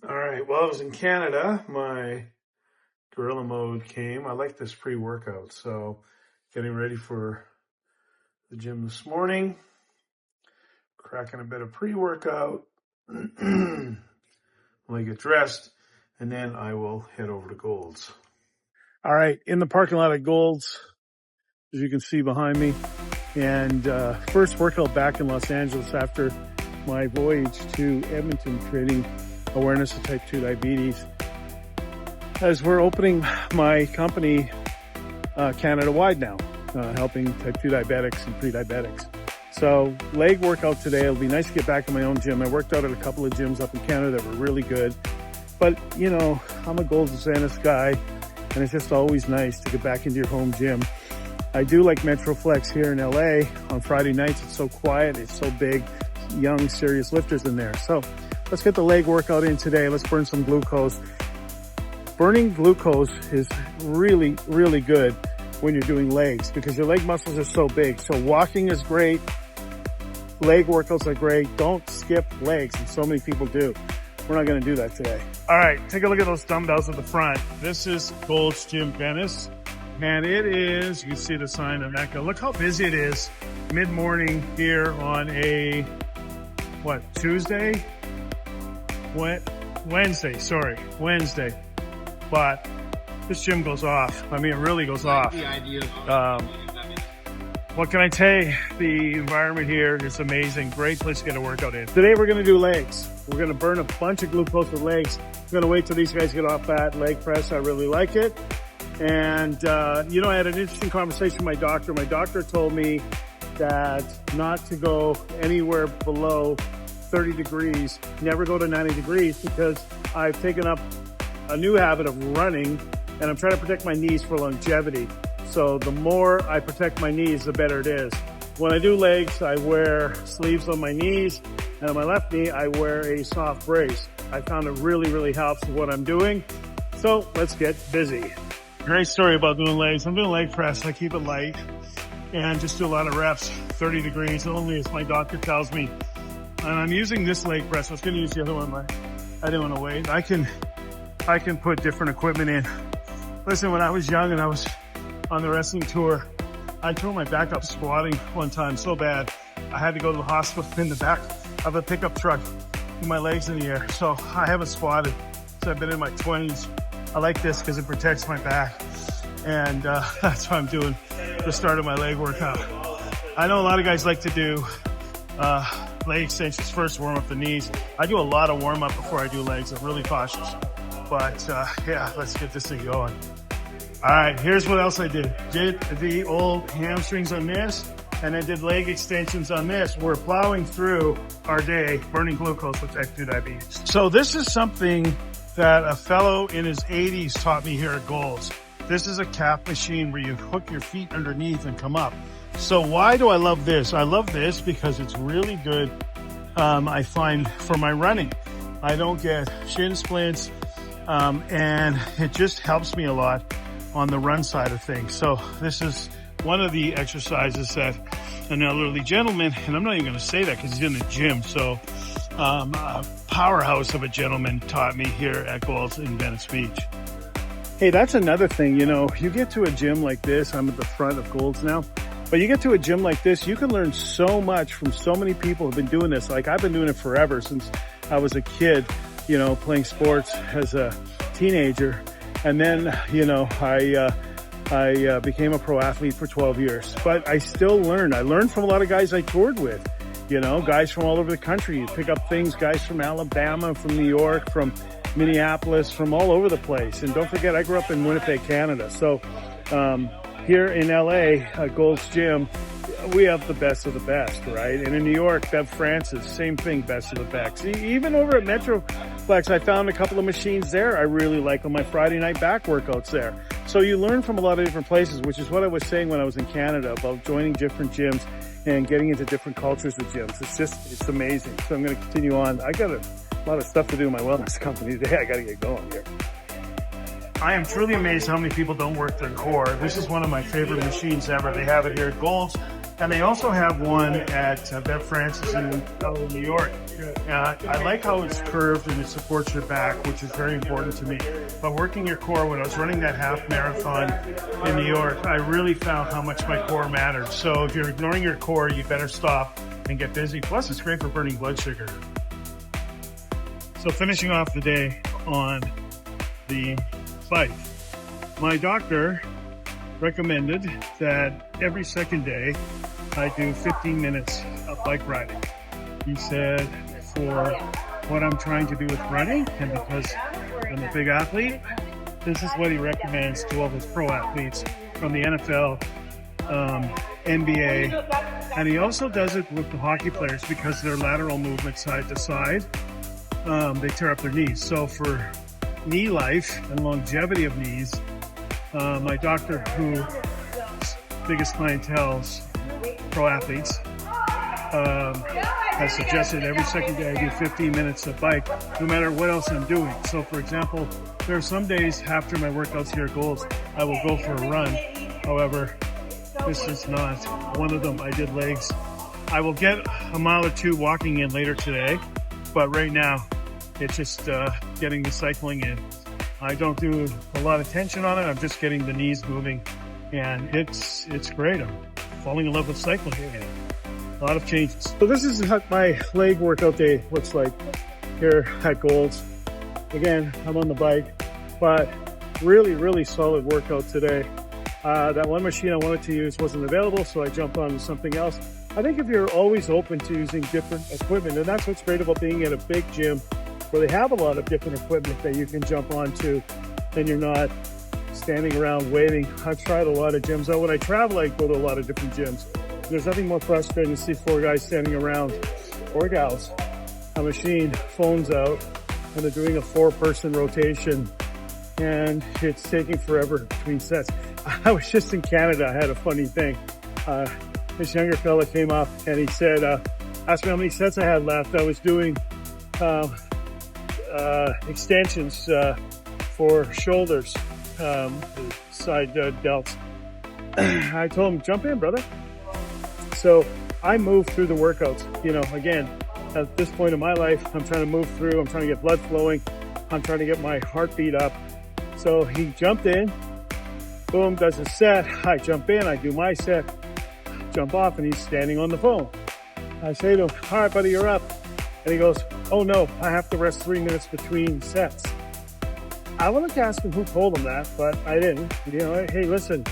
All right, well, I was in Canada. My gorilla mode came. I like this pre-workout, so getting ready for the gym this morning, cracking a bit of pre-workout, when I get dressed, and then I will head over to Gold's. All right, in the parking lot at Gold's, as you can see behind me, and first workout back in Los Angeles after my voyage to Edmonton, creating awareness of type 2 diabetes. As we're opening my company Canada-wide now, helping type 2 diabetics and pre-diabetics. So leg workout today. It'll be nice to get back to my own gym. I worked out at a couple of gyms up in Canada that were really good. But, you know, I'm a Gold's Zenith guy, and it's just always nice to get back into your home gym. I do like Metroflex here in LA. On Friday nights, it's so quiet, it's so big, young, serious lifters in there. So let's get the leg workout in today. Let's burn some glucose. Burning glucose is really, really good when you're doing legs because your leg muscles are so big. So walking is great. Leg workouts are great. Don't skip legs, and so many people do. We're not going to do that today. All right, take a look at those dumbbells at the front. This is Gold's Gym Venice, and it is, you can see the sign of Mecca. Look how busy it is mid-morning here on a, Tuesday? Wednesday. But this gym goes off. I mean, it really goes off. What can I say? The environment here is amazing. Great place to get a workout in. Today we're gonna do legs. We're gonna burn a bunch of glucose with legs. I'm gonna wait till these guys get off that leg press. I really like it. And, you know, I had an interesting conversation with my doctor. My doctor told me that not to go anywhere below 30 degrees, never go to 90 degrees, because I've taken up a new habit of running, and I'm trying to protect my knees for longevity. So the more I protect my knees, the better it is. When I do legs, I wear sleeves on my knees, and on my left knee, I wear a soft brace. I found it really, really helps with what I'm doing. So let's get busy. Great story about doing legs. I'm doing leg press. I keep it light and just do a lot of reps, 30 degrees only, as my doctor tells me. And I'm using this leg press. I was going to use the other one, but I didn't want to wait. I can put different equipment in. Listen, when I was young and I was on the wrestling tour, I tore my back up squatting one time so bad, I had to go to the hospital in the back of a pickup truck with my legs in the air. So I haven't squatted since I've been in my 20s. I like this because it protects my back. And that's what I'm doing the start of my leg workout. I know a lot of guys like to do leg extensions first, warm up the knees. I do a lot of warm up before I do legs. I'm really cautious. But yeah, let's get this thing going. All right, here's what else I did. Did the old hamstrings on this, and then did leg extensions on this. We're plowing through our day, burning glucose with type 2 diabetes. So this is something that a fellow in his 80s taught me here at Gold's. This is a calf machine where you hook your feet underneath and come up. So why do I love this? I love this because it's really good, I find, for my running. I don't get shin splints, and it just helps me a lot on the run side of things. So this is one of the exercises that an elderly gentleman, and I'm not even going to say that because he's in the gym, so a powerhouse of a gentleman taught me here at Gold's in Venice Beach. Hey, that's another thing, you know, you get to a gym like this, I'm at the front of Gold's now, but you get to a gym like this, you can learn so much from so many people who've been doing this. Like, I've been doing it forever, since I was a kid, you know, playing sports as a teenager. And then, you know, I became a pro athlete for 12 years, but I still learn. I learned from a lot of guys I toured with, you know, guys from all over the country. You pick up things, guys from Alabama, from New York, from Minneapolis, from all over the place. And don't forget, I grew up in Winnipeg, Canada. So here in LA, at Gold's Gym, we have the best of the best, right? And in New York, Bev Francis, same thing, best of the best. Even over at Metroflex, I found a couple of machines there I really like on my Friday night back workouts there. So you learn from a lot of different places, which is what I was saying when I was in Canada about joining different gyms and getting into different cultures with gyms. It's amazing. So I'm going to continue on. I got a lot of stuff to do in my wellness company today. I got to get going here. I am truly amazed how many people don't work their core. This is one of my favorite machines ever. They have it here at Gold's. And they also have one at Bev Francis in New York. I like how it's curved and it supports your back, which is very important to me. But working your core, when I was running that half marathon in New York, I really found how much my core mattered. So if you're ignoring your core, you better stop and get busy. Plus, it's great for burning blood sugar. So finishing off the day on the bike, my doctor recommended that every second day I do 15 minutes of bike riding. He said for what I'm trying to do with running, and because I'm a big athlete, this is what he recommends to all his pro athletes from the NFL, NBA, and he also does it with the hockey players because their lateral movement side to side, they tear up their knees. So for knee life and longevity of knees, my doctor, whose biggest clientele's pro athletes, has suggested every second day I do 15 minutes of bike, no matter what else I'm doing. So for example, there are some days after my workouts here at Goals, I will go for a run. However, this is not one of them. I did legs. I will get a mile or two walking in later today, but right now it's just getting the cycling in. I don't do a lot of tension on it. I'm just getting the knees moving, and it's great. I'm falling in love with cycling again. A lot of changes. So this is what my leg workout day looks like here at Gold's. Again, I'm on the bike, but really solid workout today. That one machine I wanted to use wasn't available, so I jumped on to something else. I think if you're always open to using different equipment, and that's what's great about being at a big gym where they have a lot of different equipment that you can jump onto, and you're not standing around waiting. I've tried a lot of gyms. When I travel, I go to a lot of different gyms. There's nothing more frustrating to see 4 guys standing around, or gals, a machine, phones out, and they're doing a 4-person rotation, and it's taking forever between sets. I was just in Canada. I had a funny thing. This younger fella came up and he said, asked me how many sets I had left. I was doing extensions for shoulders, side delts. I told him, jump in, brother. So I move through the workouts. You know, again, at this point in my life, I'm trying to move through. I'm trying to get blood flowing. I'm trying to get my heartbeat up. So he jumped in, boom, does a set. I jump in, I do my set, jump off, and he's standing on the phone. I say to him, all right, buddy, you're up. And he goes, oh no, I have to rest 3 minutes between sets. I wanted to ask him who told him that, but I didn't. You know, hey, listen,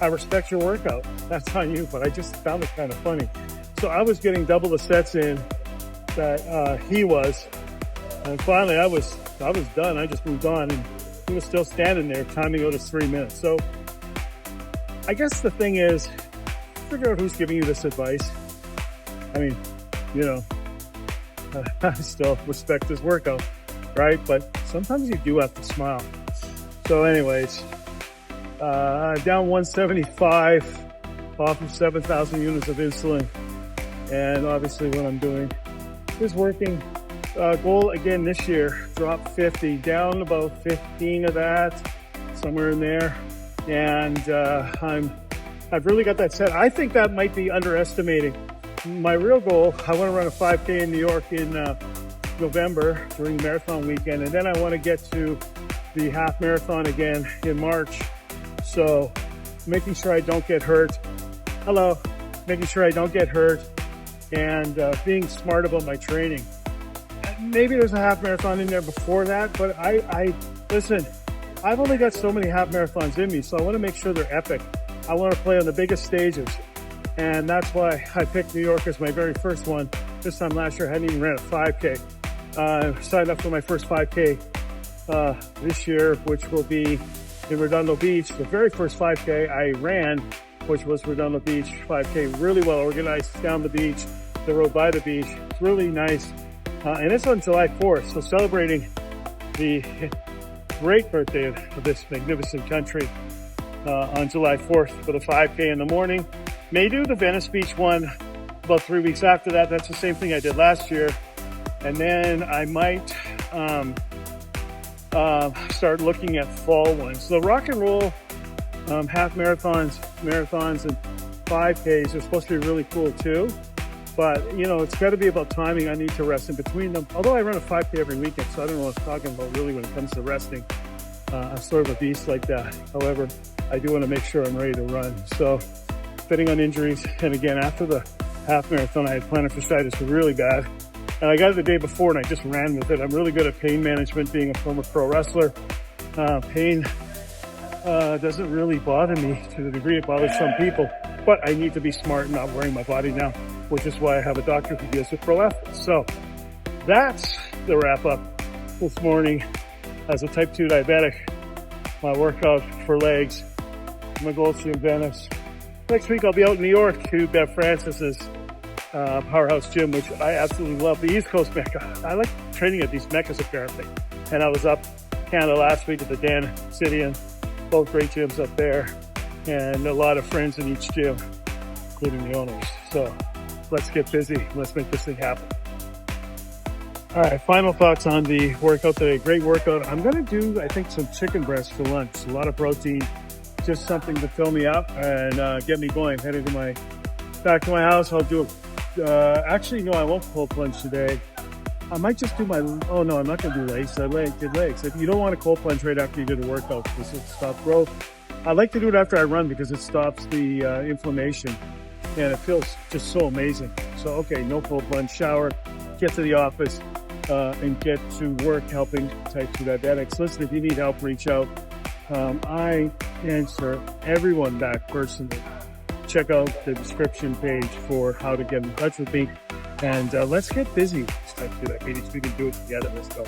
I respect your workout. That's on you, but I just found it kind of funny. So I was getting double the sets in that he was. And finally I was done. I just moved on, and he was still standing there, timing out his 3 minutes. So I guess the thing is, figure out who's giving you this advice. I mean, you know, I still respect his workout, right? But sometimes you do have to smile. So anyways, down 175 off of 7,000 units of insulin. And obviously what I'm doing is working. Goal again this year, drop 50, down about 15 of that, somewhere in there. And I've really got that set. I think that might be underestimating. My real goal, I want to run a 5K in New York in November during marathon weekend, and then I want to get to the half marathon again in March. So making sure I don't get hurt. Making sure I don't get hurt, and being smart about my training. Maybe there's a half marathon in there before that, but listen, I've only got so many half marathons in me, so I want to make sure they're epic. I want to play on the biggest stages, and that's why I picked New York as my very first one. This time last year, I hadn't even ran a 5K. I signed up for my first 5K this year, which will be in Redondo Beach. The very first 5K I ran, which was Redondo Beach 5K, really well organized down the beach, the road by the beach. It's really nice. And it's on July 4th, so celebrating the great birthday of this magnificent country on July 4th for the 5K in the morning. May do the Venice Beach one about 3 weeks after that. That's the same thing I did last year. And then I might start looking at fall ones. So rock and roll half marathons, and 5Ks. They're supposed to be really cool too. But, you know, it's got to be about timing. I need to rest in between them. Although I run a 5K every weekend, so I don't know what I'm talking about really when it comes to resting. I'm sort of a beast like that. However, I do want to make sure I'm ready to run. So, depending on injuries, and again, after the half marathon, I had plantar fasciitis really bad. And I got it the day before and I just ran with it. I'm really good at pain management, being a former pro wrestler. Pain doesn't really bother me to the degree it bothers some people, but I need to be smart and not worrying my body now, which is why I have a doctor who deals with pro athletes. So that's the wrap up this morning as a type 2 diabetic. My workout for legs, my goal to in Venice. Next week I'll be out in New York to Bev Francis's Powerhouse Gym, which I absolutely love. The East Coast Mecca. I like training at these Meccas apparently. And I was up Canada last week at the Dan City, and both great gyms up there. And a lot of friends in each gym, including the owners. So let's get busy. Let's make this thing happen. All right, final thoughts on the workout today. Great workout. I'm going to do, I think, some chicken breast for lunch. A lot of protein, just something to fill me up and get me going. Heading to back to my house. I'll do actually, no, I won't cold plunge today. I might just do oh no, I'm not going to do legs. I did legs. You don't want to cold plunge right after you do the workout because it'll stop growth. I like to do it after I run because it stops the inflammation and it feels just so amazing. So, okay, no cold plunge, shower, get to the office, and get to work helping type 2 diabetics. Listen, if you need help, reach out. I answer everyone back personally. Check out the description page for how to get in touch with me. And let's get busy with type 2 diabetes. We can do it together. Let's go.